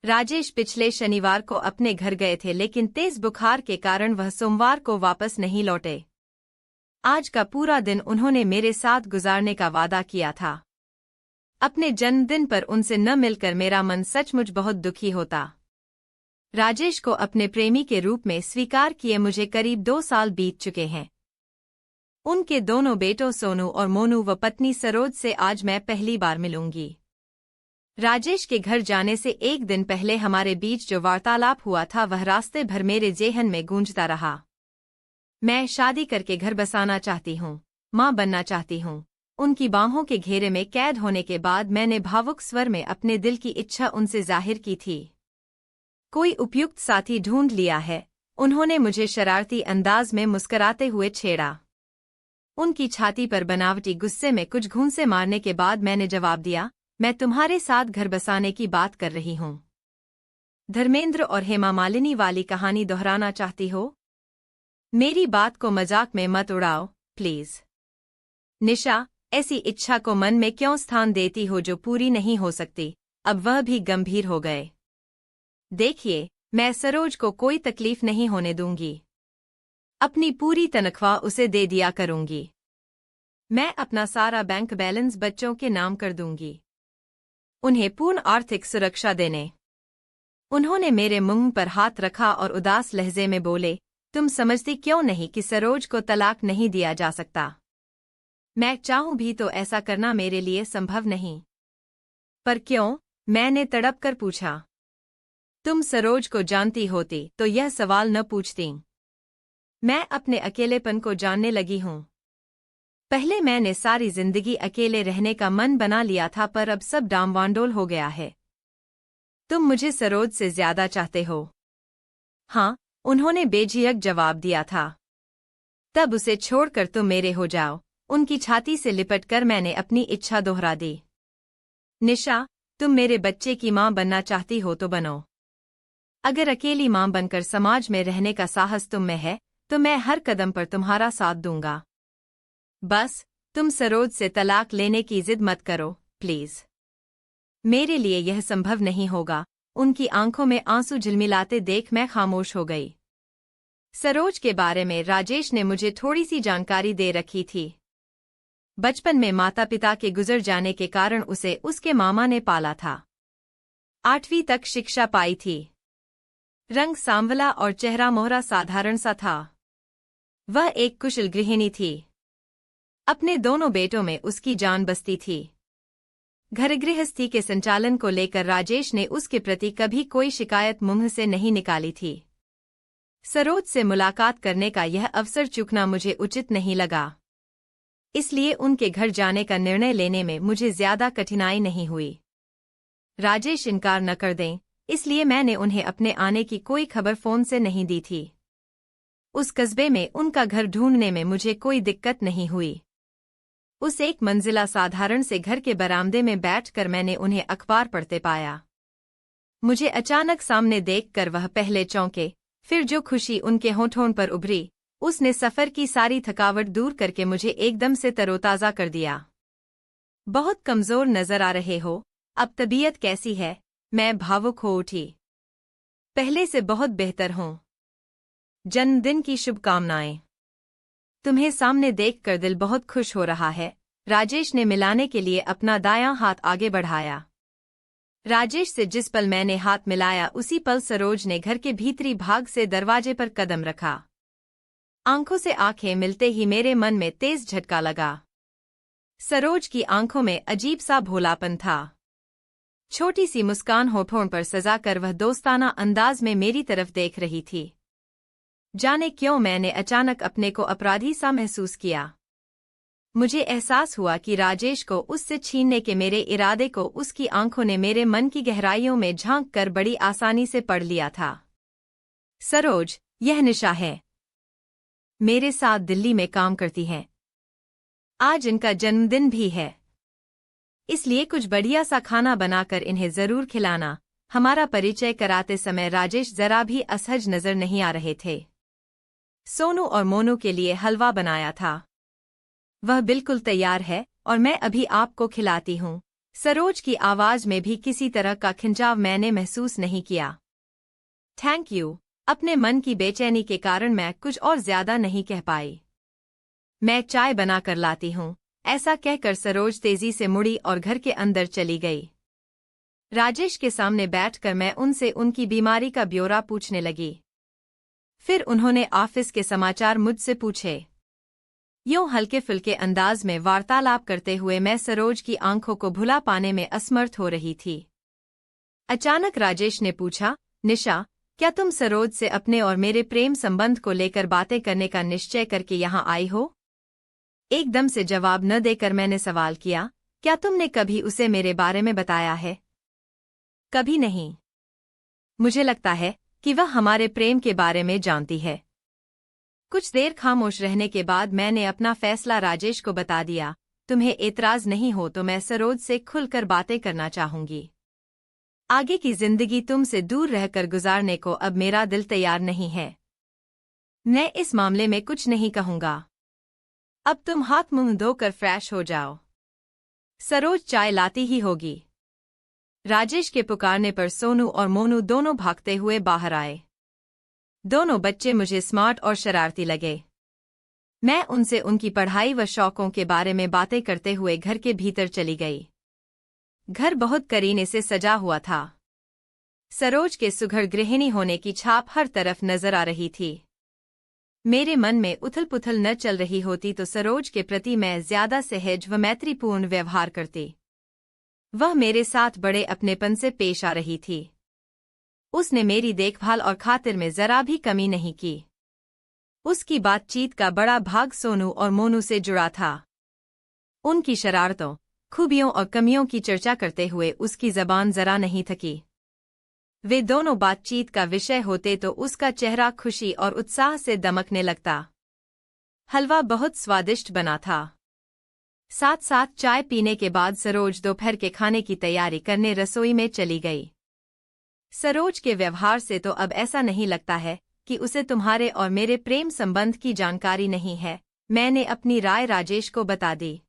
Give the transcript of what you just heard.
राजेश पिछले शनिवार को अपने घर गए थे, लेकिन तेज बुखार के कारण वह सोमवार को वापस नहीं लौटे। आज का पूरा दिन उन्होंने मेरे साथ गुजारने का वादा किया था। अपने जन्मदिन पर उनसे न मिलकर मेरा मन सचमुच बहुत दुखी होता। राजेश को अपने प्रेमी के रूप में स्वीकार किए मुझे करीब 2 साल बीत चुके हैं। उनके दोनों बेटों सोनू और मोनू व पत्नी सरोज से आज मैं पहली बार मिलूंगी। राजेश के घर जाने से एक दिन पहले हमारे बीच जो वार्तालाप हुआ था वह रास्ते भर मेरे जेहन में गूंजता रहा। मैं शादी करके घर बसाना चाहती हूँ, माँ बनना चाहती हूँ। उनकी बाहों के घेरे में कैद होने के बाद मैंने भावुक स्वर में अपने दिल की इच्छा उनसे जाहिर की थी। कोई उपयुक्त साथी ढूंढ लिया है, उन्होंने मुझे शरारती अंदाज में मुस्कुराते हुए छेड़ा। उनकी छाती पर बनावटी गुस्से में कुछ घूंसे मारने के बाद मैंने जवाब दिया, मैं तुम्हारे साथ घर बसाने की बात कर रही हूँ। धर्मेंद्र और हेमा मालिनी वाली कहानी दोहराना चाहती हो? मेरी बात को मजाक में मत उड़ाओ प्लीज। निशा, ऐसी इच्छा को मन में क्यों स्थान देती हो जो पूरी नहीं हो सकती? अब वह भी गंभीर हो गए। देखिए, मैं सरोज को कोई तकलीफ नहीं होने दूंगी। अपनी पूरी तनख्वाह उसे दे दिया करूंगी। मैं अपना सारा बैंक बैलेंस बच्चों के नाम कर दूंगी। उन्हें पूर्ण आर्थिक सुरक्षा देने। उन्होंने मेरे मुंह पर हाथ रखा और उदास लहजे में बोले, तुम समझती क्यों नहीं कि सरोज को तलाक नहीं दिया जा सकता? मैं चाहूं भी तो ऐसा करना मेरे लिए संभव नहीं। पर क्यों? मैंने तड़प कर पूछा। तुम सरोज को जानती होती तो यह सवाल न पूछती। मैं अपने अकेलेपन को जानने लगी हूं। पहले मैंने सारी जिंदगी अकेले रहने का मन बना लिया था, पर अब सब डामवांडोल हो गया है। तुम मुझे सरोज से ज्यादा चाहते हो? हाँ, उन्होंने बेझिझक जवाब दिया था। तब उसे छोड़कर तुम मेरे हो जाओ। उनकी छाती से लिपटकर मैंने अपनी इच्छा दोहरा दी। निशा, तुम मेरे बच्चे की मां बनना चाहती हो तो बनो। अगर अकेली मां बनकर समाज में रहने का साहस तुम में है तो मैं हर कदम पर तुम्हारा साथ दूंगा। बस, तुम सरोज से तलाक लेने की जिद मत करो प्लीज। मेरे लिए यह संभव नहीं होगा। उनकी आंखों में आंसू झिलमिलाते देख मैं खामोश हो गई। सरोज के बारे में राजेश ने मुझे थोड़ी सी जानकारी दे रखी थी। बचपन में माता पिता के गुजर जाने के कारण उसे उसके मामा ने पाला था। 8वीं तक शिक्षा पाई थी। रंग सांवला और चेहरा मोहरा साधारण सा था। वह एक कुशल गृहिणी थी। अपने दोनों बेटों में उसकी जान बसती थी। घर गृहस्थी के संचालन को लेकर राजेश ने उसके प्रति कभी कोई शिकायत मुंह से नहीं निकाली थी। सरोज से मुलाकात करने का यह अवसर चूकना मुझे उचित नहीं लगा। इसलिए उनके घर जाने का निर्णय लेने में मुझे ज्यादा कठिनाई नहीं हुई। राजेश इनकार न कर दें, इसलिए मैंने उन्हें अपने आने की कोई खबर फोन से नहीं दी थी। उस कस्बे में उनका घर ढूंढने में मुझे कोई दिक्कत नहीं हुई। उस एक मंजिला साधारण से घर के बरामदे में बैठकर मैंने उन्हें अखबार पढ़ते पाया। मुझे अचानक सामने देखकर वह पहले चौंके, फिर जो खुशी उनके होठों पर उभरी, उसने सफर की सारी थकावट दूर करके मुझे एकदम से तरोताजा कर दिया। बहुत कमजोर नजर आ रहे हो, अब तबीयत कैसी है? मैं भावुक हो उठी। पहले से बहुत बेहतर हूँ। जन्मदिन की शुभकामनाएं। तुम्हें सामने देखकर दिल बहुत खुश हो रहा है। राजेश ने मिलाने के लिए अपना दायां हाथ आगे बढ़ाया। राजेश से जिस पल मैंने हाथ मिलाया उसी पल सरोज ने घर के भीतरी भाग से दरवाजे पर कदम रखा। आंखों से आंखें मिलते ही मेरे मन में तेज झटका लगा। सरोज की आंखों में अजीब सा भोलापन था। छोटी सी मुस्कान होठों पर सजाकर वह दोस्ताना अंदाज में मेरी तरफ देख रही थी। जाने क्यों मैंने अचानक अपने को अपराधी सा महसूस किया। मुझे एहसास हुआ कि राजेश को उससे छीनने के मेरे इरादे को उसकी आंखों ने मेरे मन की गहराइयों में झांक कर बड़ी आसानी से पढ़ लिया था। सरोज, यह निशा है। मेरे साथ दिल्ली में काम करती हैं। आज इनका जन्मदिन भी है, इसलिए कुछ बढ़िया सा खाना बनाकर इन्हें जरूर खिलाना। हमारा परिचय कराते समय राजेश जरा भी असहज नजर नहीं आ रहे थे। सोनू और मोनू के लिए हलवा बनाया था। वह बिल्कुल तैयार है और मैं अभी आपको खिलाती हूँ। सरोज की आवाज में भी किसी तरह का खिंचाव मैंने महसूस नहीं किया। Thank you. अपने मन की बेचैनी के कारण मैं कुछ और ज्यादा नहीं कह पाई। मैं चाय बनाकर लाती हूँ, ऐसा कहकर सरोज तेजी से मुड़ी और घर के अंदर चली गई। राजेश के सामने बैठकर मैं उनसे उनकी बीमारी का ब्यौरा पूछने लगी। फिर उन्होंने ऑफिस के समाचार मुझसे पूछे। यूं हल्के फुल्के अंदाज में वार्तालाप करते हुए मैं सरोज की आंखों को भुला पाने में असमर्थ हो रही थी। अचानक राजेश ने पूछा, निशा, क्या तुम सरोज से अपने और मेरे प्रेम संबंध को लेकर बातें करने का निश्चय करके यहाँ आई हो? एकदम से जवाब न देकर मैंने सवाल किया, क्या तुमने कभी उसे मेरे बारे में बताया है? कभी नहीं। मुझे लगता है कि वह हमारे प्रेम के बारे में जानती है। कुछ देर खामोश रहने के बाद मैंने अपना फैसला राजेश को बता दिया। तुम्हें एतराज नहीं हो तो मैं सरोज से खुलकर बातें करना चाहूंगी। आगे की जिंदगी तुमसे दूर रहकर गुजारने को अब मेरा दिल तैयार नहीं है। मैं इस मामले में कुछ नहीं कहूंगा। अब तुम हाथ मुंह धोकर फ्रेश हो जाओ। सरोज चाय लाती ही होगी। राजेश के पुकारने पर सोनू और मोनू दोनों भागते हुए बाहर आए। दोनों बच्चे मुझे स्मार्ट और शरारती लगे। मैं उनसे उनकी पढ़ाई व शौकों के बारे में बातें करते हुए घर के भीतर चली गई। घर बहुत करीने से सजा हुआ था। सरोज के सुघड़ गृहिणी होने की छाप हर तरफ नजर आ रही थी। मेरे मन में उथल-पुथल न चल रही होती तो सरोज के प्रति मैं ज्यादा सहज व मैत्रीपूर्ण व्यवहार करती। वह मेरे साथ बड़े अपनेपन से पेश आ रही थी। उसने मेरी देखभाल और खातिर में जरा भी कमी नहीं की। उसकी बातचीत का बड़ा भाग सोनू और मोनू से जुड़ा था। उनकी शरारतों, खूबियों और कमियों की चर्चा करते हुए उसकी जबान जरा नहीं थकी। वे दोनों बातचीत का विषय होते तो उसका चेहरा खुशी और उत्साह से दमकने लगता। हलवा बहुत स्वादिष्ट बना था। साथ साथ चाय पीने के बाद सरोज दोपहर के खाने की तैयारी करने रसोई में चली गई। सरोज के व्यवहार से तो अब ऐसा नहीं लगता है कि उसे तुम्हारे और मेरे प्रेम संबंध की जानकारी नहीं है। मैंने अपनी राय राजेश को बता दी।